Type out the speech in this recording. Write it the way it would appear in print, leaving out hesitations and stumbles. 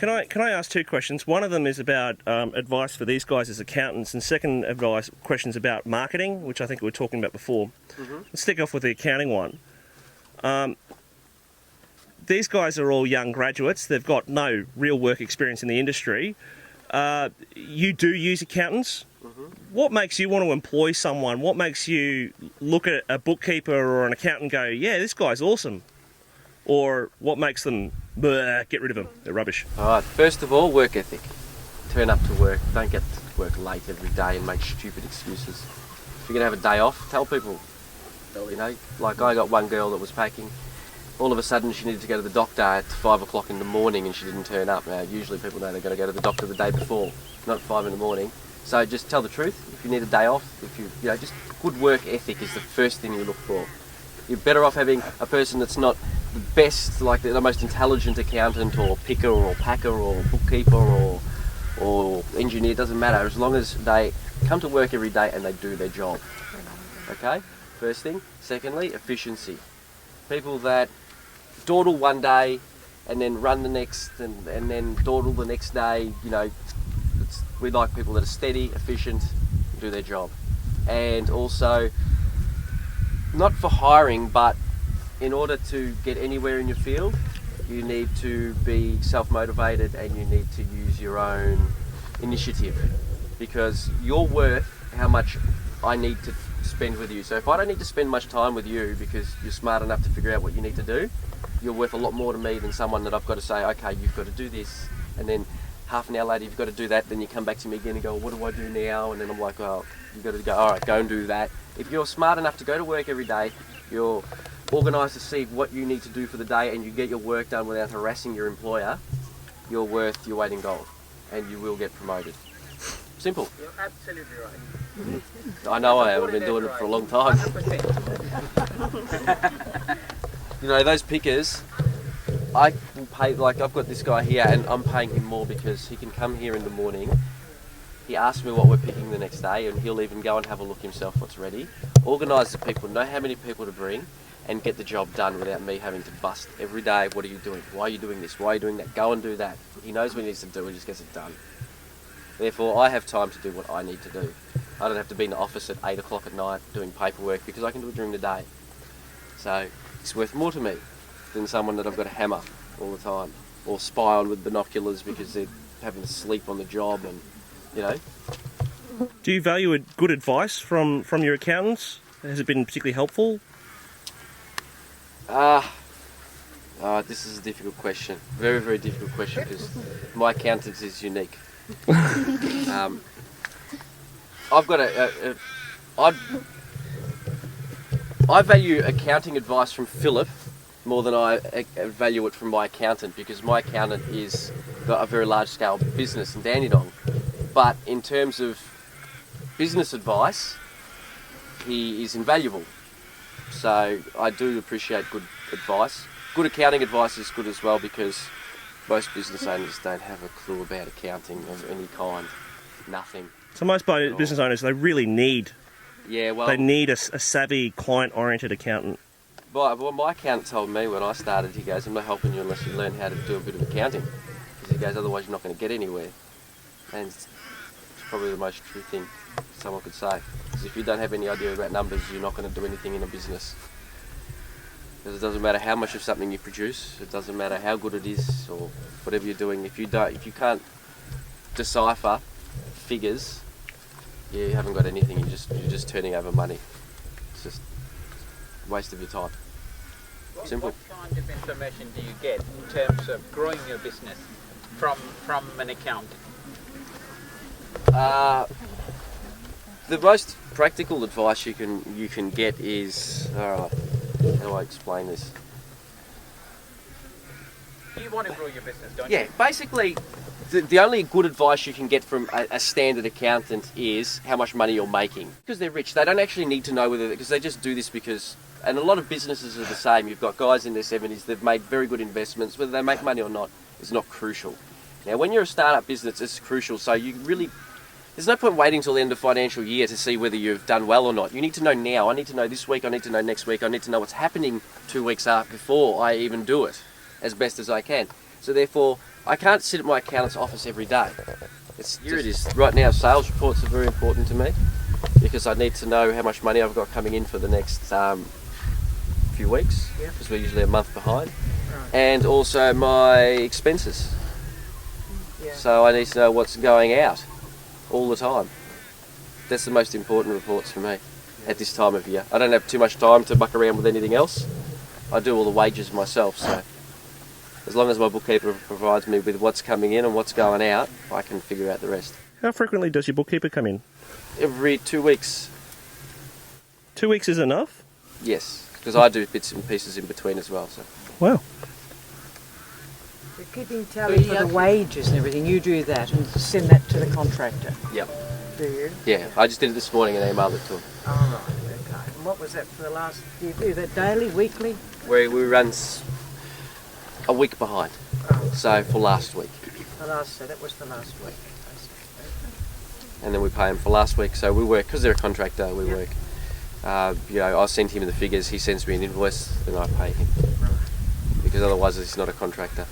Can I ask two questions? One of them is about advice for these guys as accountants, and second questions about marketing, which I think we were talking about before. Mm-hmm. Let's stick off with the accounting one. These guys are all young graduates. They've got no real work experience in the industry. You do use accountants. Mm-hmm. What makes you want to employ someone? What makes you look at a bookkeeper or an accountant and go, yeah, this guy's awesome? Or what makes them, get rid of them, they're rubbish? All right, first of all, work ethic. Turn up to work. Don't get to work late every day and make stupid excuses. If you're going to have a day off, tell people. You know, like I got one girl that was packing. All of a sudden she needed to go to the doctor at 5 o'clock in the morning and she didn't turn up. Now, usually people know they've got to go to the doctor the day before, not at 5 in the morning. So just tell the truth. If you need a day off, just good work ethic is the first thing you look for. You're better off having a person that's not the best, like the most intelligent accountant or picker or packer or bookkeeper or engineer, doesn't matter, as long as they come to work every day and they do their job. Okay, first thing. Secondly, efficiency. People that dawdle one day and then run the next and then dawdle the next day, we like people that are steady, efficient, do their job. And also, not for hiring, but in order to get anywhere in your field, you need to be self-motivated and you need to use your own initiative, because you're worth how much I need to spend with you. So if I don't need to spend much time with you because you're smart enough to figure out what you need to do, you're worth a lot more to me than someone that I've got to say, okay, you've got to do this, and then half an hour later you've got to do that, then you come back to me again and go, what do I do now? And then I'm like, well, you've got to go, all right, go and do that. If you're smart enough to go to work every day, you're organised to see what you need to do for the day, and you get your work done without harassing your employer, you're worth your weight in gold, and you will get promoted. Simple. You're absolutely right. I know I have. I've been doing it for a long time. 100%. Those pickers, I will pay, like I've got this guy here and I'm paying him more because he can come here in the morning, he asks me what we're picking the next day, and he'll even go and have a look himself what's ready, organise the people, know how many people to bring, and get the job done without me having to bust every day. What are you doing? Why are you doing this? Why are you doing that? Go and do that. He knows what he needs to do, he just gets it done. Therefore, I have time to do what I need to do. I don't have to be in the office at 8 o'clock at night doing paperwork because I can do it during the day. So it's worth more to me than someone that I've got to hammer all the time, or spy on with binoculars because they're having to sleep on the job, and Do you value good advice from your accountants? Has it been particularly helpful? This is a difficult question. Very, very difficult question, because my accountant is unique. I've got I value accounting advice from Philip more than I value it from my accountant, because my accountant is got a very large scale business in Dandenong. But in terms of business advice, he is invaluable. So I do appreciate good advice. Good accounting advice is good as well, because most business owners don't have a clue about accounting of any kind. Nothing. So most business owners, they really need they need a savvy, client-oriented accountant. Well, my accountant told me when I started, he goes, I'm not helping you unless you learn how to do a bit of accounting. Because he goes, otherwise you're not going to get anywhere. And it's probably the most true thing someone could say. Because if you don't have any idea about numbers, you're not going to do anything in a business. Because it doesn't matter how much of something you produce, it doesn't matter how good it is or whatever you're doing. If you can't decipher figures, you haven't got anything. You're just turning over money. It's just a waste of your time. Simple. What kind of information do you get in terms of growing your business from an accountant? The most practical advice you can get is, how do I explain this? You want to grow your business, don't you? Yeah, basically, the only good advice you can get from a standard accountant is how much money you're making. Because they're rich, they don't actually need to know because they just do this because, and a lot of businesses are the same. You've got guys in their 70s, they've made very good investments. Whether they make money or not is not crucial. Now, when you're a startup business, it's crucial. So there's no point waiting till the end of financial year to see whether you've done well or not. You need to know now. I need to know this week, I need to know next week, I need to know what's happening 2 weeks before I even do it, as best as I can. So therefore, I can't sit at my accountant's office every day. Here it is. Right now, sales reports are very important to me because I need to know how much money I've got coming in for the next few weeks, because we're usually a month behind, and also my expenses. So I need to know what's going out all the time. That's the most important reports for me at this time of year. I don't have too much time to muck around with anything else. I do all the wages myself, so as long as my bookkeeper provides me with what's coming in and what's going out, I can figure out the rest. How frequently does your bookkeeper come in? Every 2 weeks. 2 weeks is enough? Yes, because I do bits and pieces in between as well. So. Wow. You're keeping tally for the wages and everything. You do that and send that to the contractor. Yep. Do you? Yeah, I just did it this morning and emailed it to him. Oh, right, okay. And what was that for the last? Do you do that daily, weekly? We run a week behind. Oh. So for last week. So that was the last week. I see. And then we pay him for last week. So we work, because they're a contractor, we work. I send him the figures, he sends me an invoice, and I pay him. Right. Because otherwise he's not a contractor.